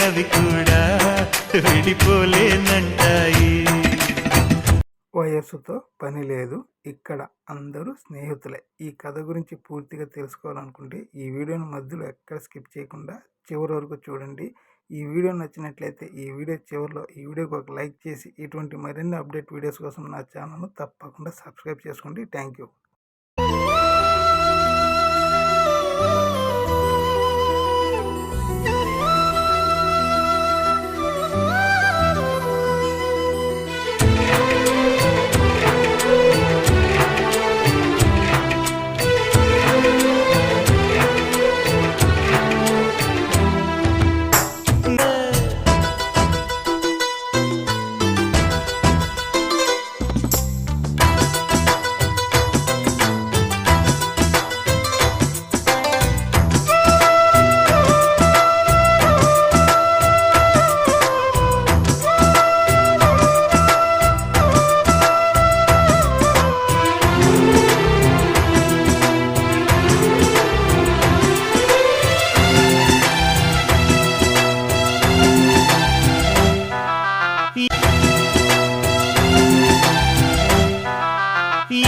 అవి కూడా విడిపోలేనంటాయి. వయస్సుతో పని లేదు, ఇక్కడ అందరూ స్నేహితులే. ఈ కథ గురించి పూర్తిగా తెలుసుకోవాలనుకుంటే ఈ వీడియోని మధ్యలో ఎక్కడ స్కిప్ చేయకుండా చివరి వరకు చూడండి. ఈ వీడియో నచ్చినట్లయితే ఈ వీడియో చివరిలో ఈ వీడియోకి ఒక లైక్ చేసి ఇటువంటి మరిన్ని అప్డేట్ వీడియోస్ కోసం నా ఛానల్ను తప్పకుండా సబ్స్క్రైబ్ చేసుకోండి. Thank you.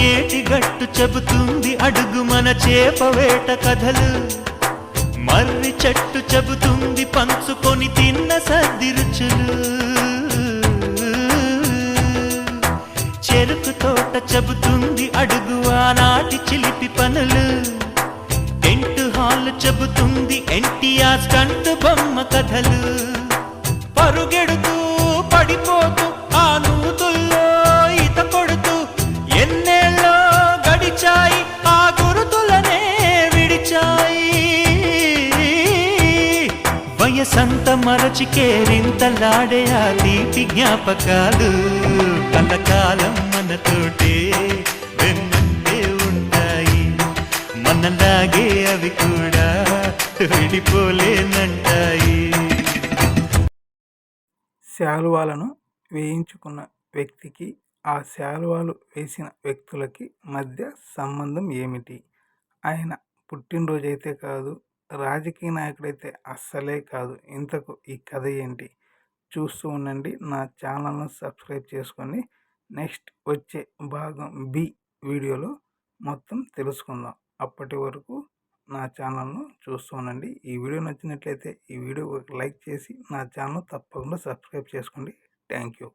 ఏటిగట్టు చెబుతుంది అడుగు మన చేపవేట కథలు, మర్రి చెట్టు చెబుతుంది పంచుకొని తిన్న సద్ది రుచులు, చెరుకు తోట చెబుతుంది అడుగు ఆనాటి చిలిపి పనులు, టెంట్ హాల్ చెబుతుంది ఎన్టీఆర్ స్టంట్ బొమ్మ కథలు, పరుగెడుతూ పడిపోతూ ఆ నూతుల్లో ఈత కొడుతూ ఎన్నేళ్ళో గడిచాయి, ఆ గురుతులనే విడిచాయి. వయసంత మరచి కేరింతలాడే ఆ తీపి జ్ఞాపకాలు కలకాలం మనతోటే వెన్నంటే ఉంటాయి. మనలాగే అవి కూడా విడిపోలేనంటాయి. శాలువాలను వేయించుకున్న వ్యక్తికి ఆ శాలువాలు వేసిన వ్యక్తులకి మధ్య సంబంధం ఏమిటి? ఆయన పుట్టినరోజైతే కాదు, రాజకీయ నాయకుడైతే అస్సలే కాదు. ఇంతకు ఈ కథ ఏంటి? చూస్తూ ఉండండి. నా ఛానల్ను సబ్స్క్రైబ్ చేసుకొని నెక్స్ట్ వచ్చే భాగం బి వీడియోలో మొత్తం తెలుసుకుందాం. అప్పటి వరకు నా ఛానల్ను చూస్తూ ఉండండి. ఈ వీడియో నచ్చినట్లయితే ఈ వీడియో లైక్ చేసి నా ఛానల్ తప్పకుండా సబ్స్క్రైబ్ చేసుకోండి. Thank you.